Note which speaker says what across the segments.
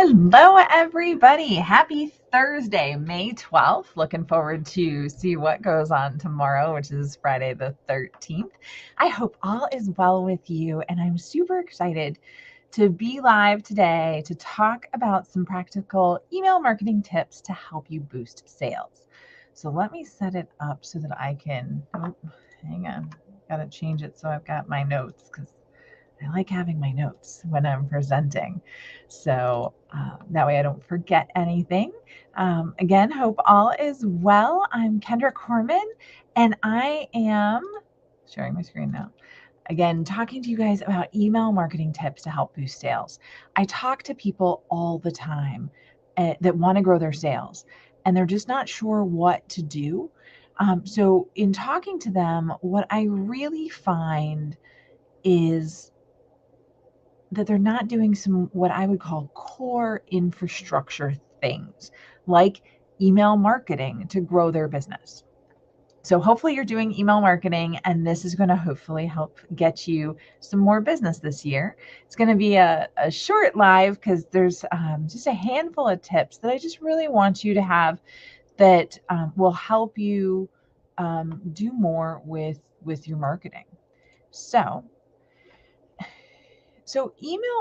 Speaker 1: Hello, everybody. Happy Thursday, May 12th. Looking forward to see what goes on tomorrow, which is Friday the 13th. I hope all is well with you, and I'm super excited to be live today to talk about some practical email marketing tips to help you boost sales. So let me set it up so that I can, hang on, got to change it so I've got my notes because I like having my notes when I'm presenting. So that way I don't forget anything. Again, hope all is well. I'm Kendra Corman, and I am sharing my screen now. Again, talking to you guys about email marketing tips to help boost sales. I talk to people all the time that want to grow their sales, and they're just not sure what to do. So, in talking to them, what I really find is that they're not doing some what I would call core infrastructure things like email marketing to grow their business. So hopefully you're doing email marketing, and this is going to hopefully help get you some more business this year. It's going to be a short live because there's just a handful of tips that I just really want you to have that will help you do more with your marketing. So it's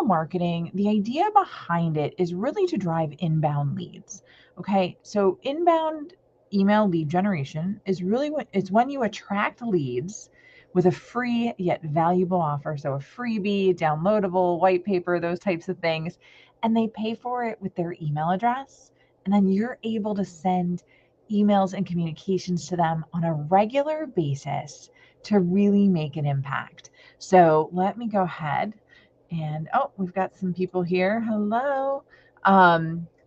Speaker 1: marketing, the idea behind it is really to drive inbound leads. Okay. So inbound email lead generation is really it's when you attract leads with a free yet valuable offer. So a freebie, downloadable, white paper, those types of things. And they pay for it with their email address. And then you're able to send emails and communications to them on a regular basis to really make an impact. So let me go ahead and we've got some people here. Hello.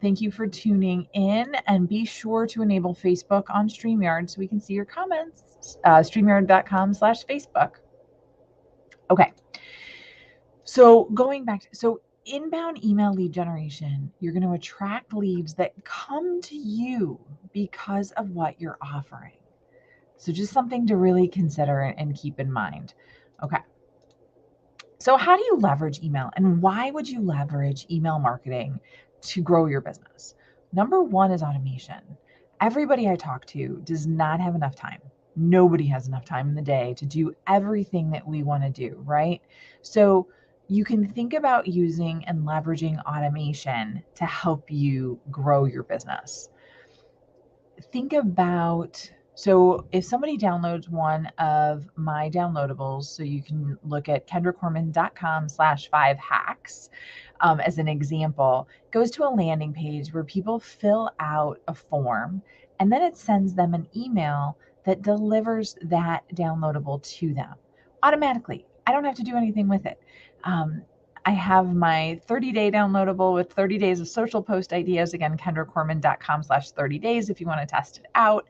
Speaker 1: Thank you for tuning in, and be sure to enable Facebook on StreamYard so we can see your comments. StreamYard.com/Facebook. Okay. So going back so inbound email lead generation, you're going to attract leads that come to you because of what you're offering. So just something to really consider and keep in mind. Okay. So how do you leverage email, and why would you leverage email marketing to grow your business? Number one is automation. Everybody I talk to does not have enough time. Nobody has enough time in the day to do everything that we want to do, right? So you can think about using and leveraging automation to help you grow your business. Think about, so if somebody downloads one of my downloadables, so you can look at kendracorman.com/5hacks as an example, goes to a landing page where people fill out a form, and then it sends them an email that delivers that downloadable to them automatically. I don't have to do anything with it. I have my 30-day downloadable with 30 days of social post ideas. Again, kendracorman.com/30 days if you want to test it out.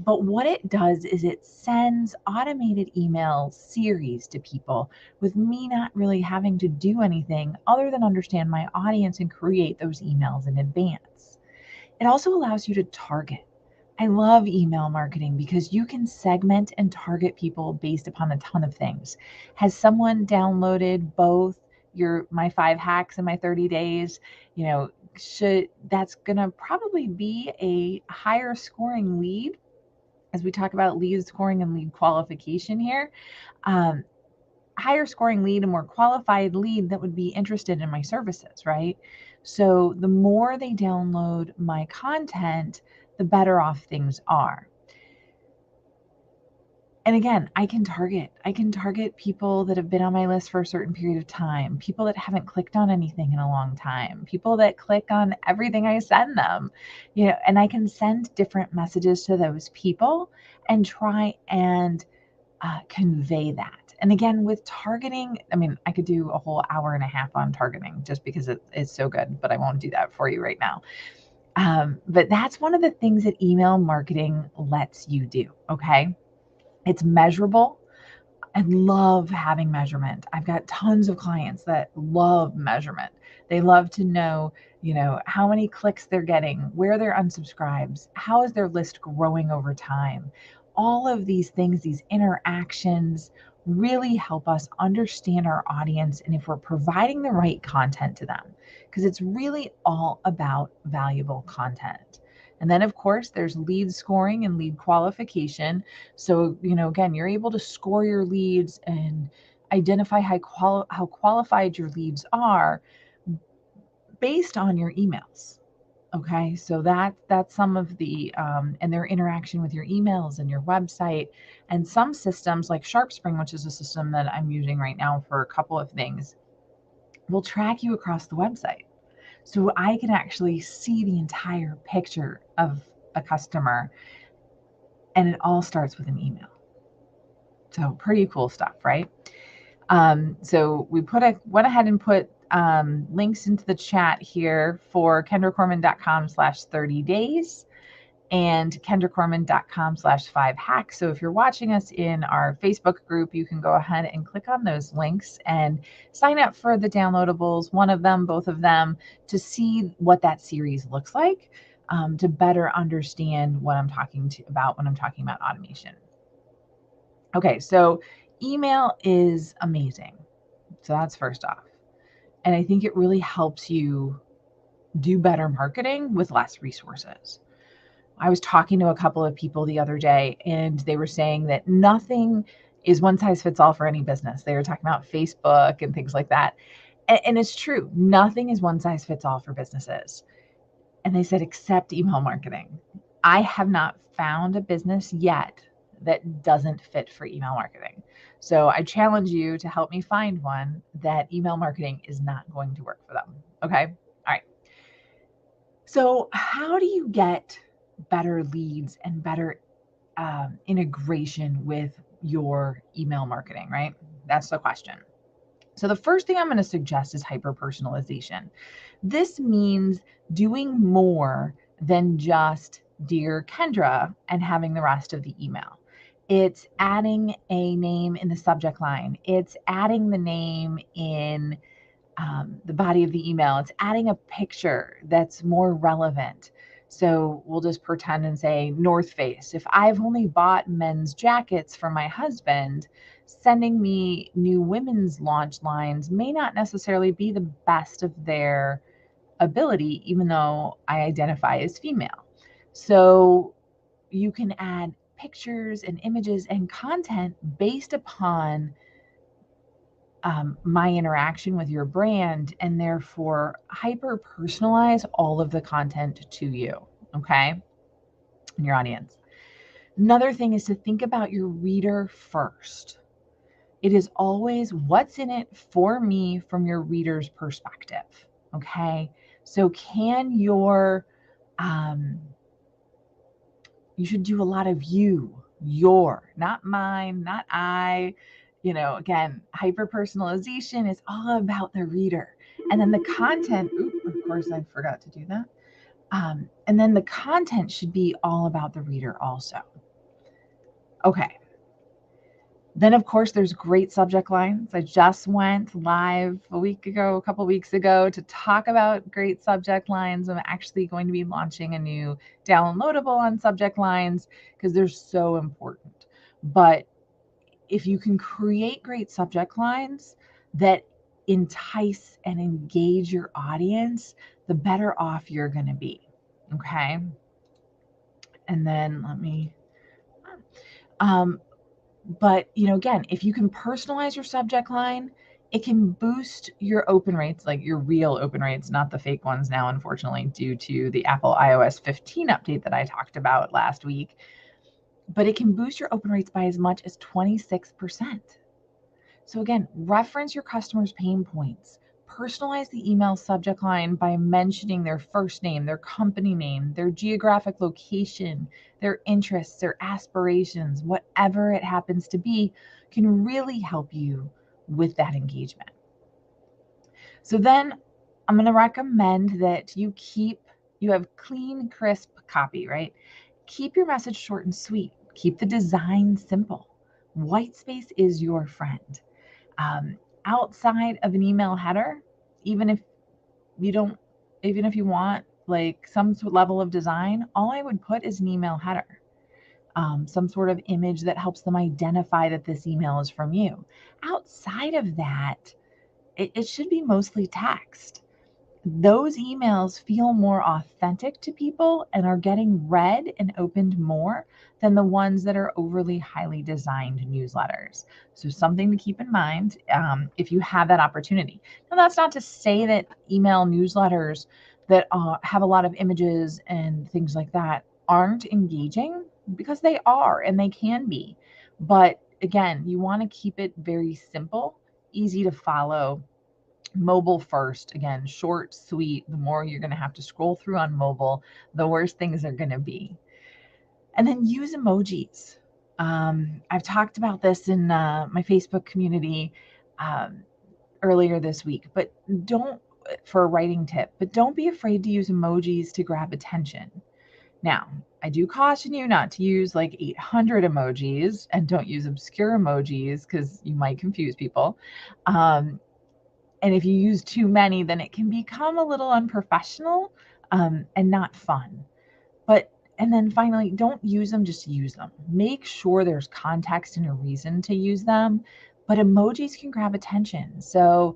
Speaker 1: But what it does is it sends automated email series to people with me not really having to do anything other than understand my audience and create those emails in advance. It also allows you to target. I love email marketing because you can segment and target people based upon a ton of things. Has someone downloaded both my 5 hacks and my 30 days? That's gonna probably be a higher scoring lead as we talk about lead scoring and lead qualification here. Higher scoring lead, a more qualified lead that would be interested in my services, right? So the more they download my content, the better off things are. And again, I can target people that have been on my list for a certain period of time, people that haven't clicked on anything in a long time, people that click on everything I send them, and I can send different messages to those people and try and convey that. And again, with targeting, I mean, I could do a whole hour and a half on targeting just because it's so good, but I won't do that for you right now. But that's one of the things that email marketing lets you do. Okay. It's measurable. I love having measurement. I've got tons of clients that love measurement. They love to know, how many clicks they're getting, where they're unsubscribes, how is their list growing over time. All of these things, these interactions really help us understand our audience and if we're providing the right content to them, because it's really all about valuable content. And then, of course, there's lead scoring and lead qualification. So, again, you're able to score your leads and identify how qualified your leads are based on your emails. Okay, so that's some of the and their interaction with your emails and your website, and some systems like SharpSpring, which is a system that I'm using right now for a couple of things, will track you across the website. So I can actually see the entire picture of a customer, and it all starts with an email. So pretty cool stuff, right? So we went ahead and put links into the chat here for kendracorman.com/30 days and kendracorman.com/5hacks. So if you're watching us in our Facebook group, you can go ahead and click on those links and sign up for the downloadables, one of them, both of them, to see what that series looks like, to better understand what I'm talking about when I'm talking about automation. Okay, so email is amazing. So that's first off. And I think it really helps you do better marketing with less resources. I was talking to a couple of people the other day, and they were saying that nothing is one size fits all for any business. They were talking about Facebook and things like that. And it's true. Nothing is one size fits all for businesses. And they said, except email marketing. I have not found a business yet that doesn't fit for email marketing. So I challenge you to help me find one that email marketing is not going to work for them. Okay. All right. So how do you get better leads and better integration with your email marketing, right? That's the question. So the first thing I'm going to suggest is hyper-personalization. This means doing more than just Dear Kendra and having the rest of the email. It's adding a name in the subject line. It's adding the name in the body of the email. It's adding a picture that's more relevant. So we'll just pretend and say North Face. If I've only bought men's jackets for my husband, sending me new women's launch lines may not necessarily be the best of their ability, even though I identify as female. So you can add pictures and images and content based upon my interaction with your brand, and therefore hyper personalize all of the content to you, okay, and your audience. Another thing is to think about your reader first. It is always what's in it for me from your reader's perspective, okay? So can you should do a lot of your, not mine, not I. Again, hyper personalization is all about the reader. And then the content, of course, I forgot to do that. And then the content should be all about the reader also. Okay. Then, of course, there's great subject lines. I just went live a couple weeks ago, to talk about great subject lines. I'm actually going to be launching a new downloadable on subject lines because they're so important. But if you can create great subject lines that entice and engage your audience, the better off you're going to be. Okay. And then but again, if you can personalize your subject line, it can boost your open rates, like your real open rates, not the fake ones now, unfortunately, due to the Apple iOS 15 update that I talked about last week. But it can boost your open rates by as much as 26%. So again, reference your customers' pain points. Personalize the email subject line by mentioning their first name, their company name, their geographic location, their interests, their aspirations, whatever it happens to be, can really help you with that engagement. So then I'm going to recommend that you have clean, crisp copy, right? Keep your message short and sweet. Keep the design simple. White space is your friend. Outside of an email header, even if you want like some level of design, all I would put is an email header. some sort of image that helps them identify that this email is from you. Outside of that, it should be mostly text. Those emails feel more authentic to people and are getting read and opened more than the ones that are overly highly designed newsletters. So, something to keep in mind if you have that opportunity. Now, that's not to say that email newsletters that have a lot of images and things like that aren't engaging, because they are and they can be. But again, you want to keep it very simple, easy to follow, mobile first. Again, short, sweet. The more you're going to have to scroll through on mobile, the worse things are going to be. And then use emojis. I've talked about this in my Facebook community earlier this week, but don't, for a writing tip, but don't be afraid to use emojis to grab attention. Now, I do caution you not to use like 800 emojis, and don't use obscure emojis because you might confuse people. And if you use too many, then it can become a little unprofessional and not fun. And then finally, don't use them, just use them. Make sure there's context and a reason to use them. But emojis can grab attention. So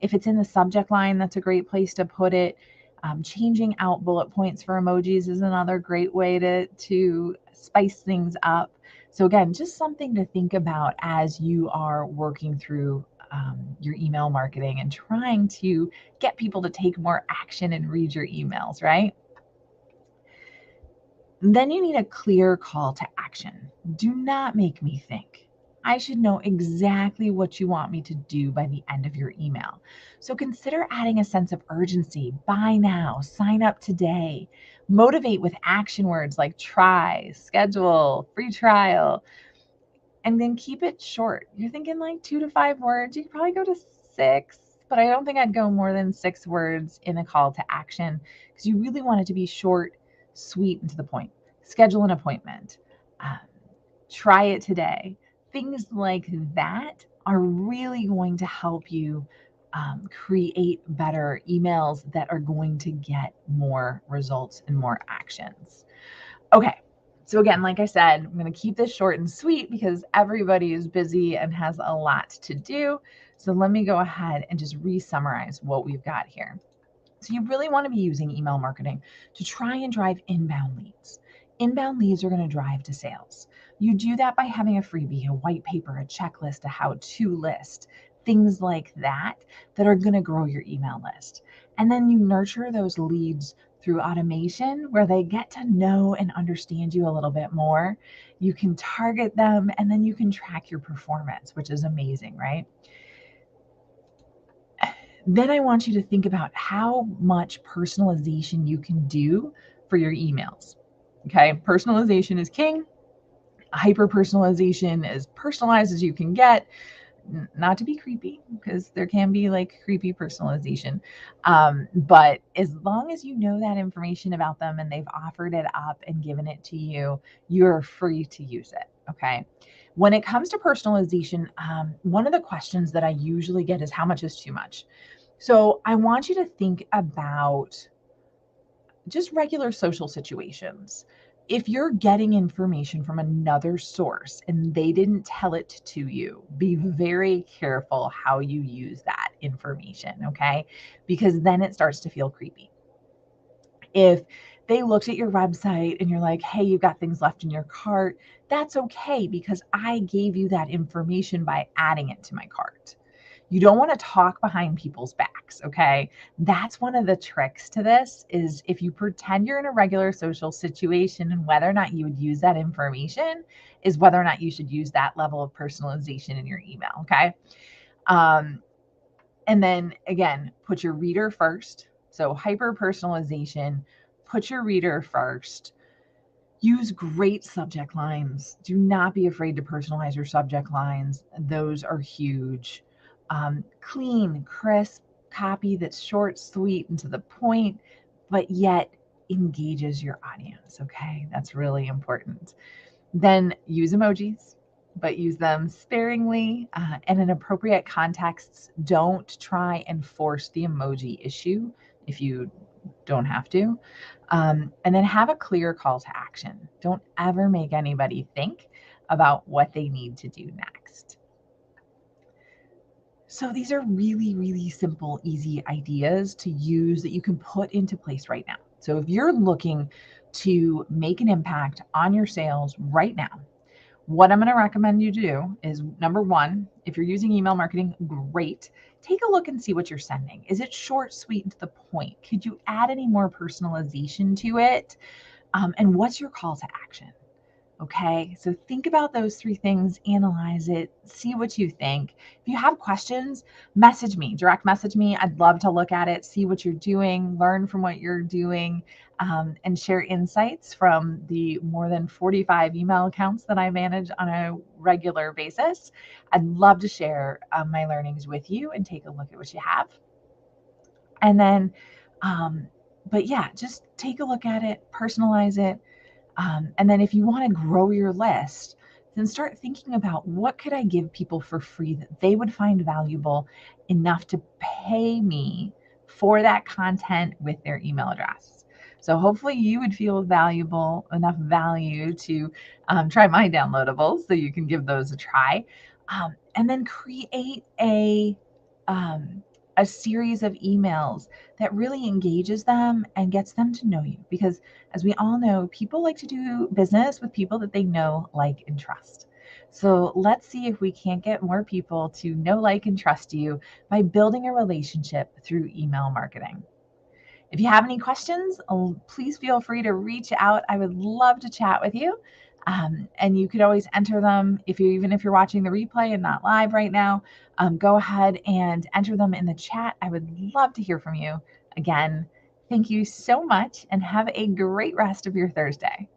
Speaker 1: if it's in the subject line, that's a great place to put it. Changing out bullet points for emojis is another great way to spice things up. So again, just something to think about as you are working through your email marketing and trying to get people to take more action and read your emails, right? Then you need a clear call to action. Do not make me think. I should know exactly what you want me to do by the end of your email. So consider adding a sense of urgency. Buy now, sign up today. Motivate with action words like try, schedule, free trial, and then keep it short. You're thinking like 2 to 5 words. You could probably go to 6, but I don't think I'd go more than 6 words in a call to action, because you really want it to be short, sweet, and to the point. Schedule an appointment. Um, Try it today. Things like that are really going to help you create better emails that are going to get more results and more actions. Okay. So again, like I said, I'm going to keep this short and sweet because everybody is busy and has a lot to do. So let me go ahead and just re-summarize what we've got here. So you really want to be using email marketing to try and drive inbound leads. Inbound leads are going to drive to sales. You do that by having a freebie, a white paper, a checklist, a how-to list, things like that are going to grow your email list. And then you nurture those leads through automation where they get to know and understand you a little bit more. You can target them and then you can track your performance, which is amazing, right? Then I want you to think about how much personalization you can do for your emails. Okay, personalization is king. Hyper personalization, as personalized as you can get, not to be creepy, because there can be like creepy personalization. But as long as you know that information about them and they've offered it up and given it to you, you're free to use it. Okay. When it comes to personalization, one of the questions that I usually get is how much is too much? So I want you to think about just regular social situations. If you're getting information from another source and they didn't tell it to you, be very careful how you use that information, okay? Because then it starts to feel creepy. If they looked at your website and you're like, hey, you've got things left in your cart, that's okay because I gave you that information by adding it to my cart. You don't want to talk behind people's backs, okay? That's one of the tricks to this, is if you pretend you're in a regular social situation, and whether or not you would use that information is whether or not you should use that level of personalization in your email, okay? And then again, put your reader first. So hyper personalization, put your reader first. Use great subject lines. Do not be afraid to personalize your subject lines. Those are huge. Clean, crisp copy that's short, sweet, and to the point, but yet engages your audience. Okay, that's really important. Then use emojis, but use them sparingly and in appropriate contexts. Don't try and force the emoji issue. If you don't have to. And then have a clear call to action. Don't ever make anybody think about what they need to do next. So these are really, really simple, easy ideas to use that you can put into place right now. So if you're looking to make an impact on your sales right now, what I'm going to recommend you do is number one, if you're using email marketing, great. Take a look and see what you're sending. Is it short, sweet, and to the point? Could you add any more personalization to it? And what's your call to action? Okay, so think about those three things, analyze it, see what you think. If you have questions, message me, direct message me. I'd love to look at it, see what you're doing, learn from what you're doing, and share insights from the more than 45 email accounts that I manage on a regular basis. I'd love to share my learnings with you and take a look at what you have. And then, um, but yeah, just take a look at it, personalize it, and then if you want to grow your list, then start thinking about what could I give people for free that they would find valuable enough to pay me for that content with their email address. So hopefully you would feel valuable enough value to try my downloadables so you can give those a try. And then create a series of emails that really engages them and gets them to know you, because as we all know, people like to do business with people that they know, like, and trust. So let's see if we can't get more people to know, like, and trust you by building a relationship through email marketing. If you have any questions, please feel free to reach out. I would love to chat with you. And you could always enter them even if you're watching the replay and not live right now. Go ahead and enter them in the chat. I would love to hear from you. Again, thank you so much and have a great rest of your Thursday.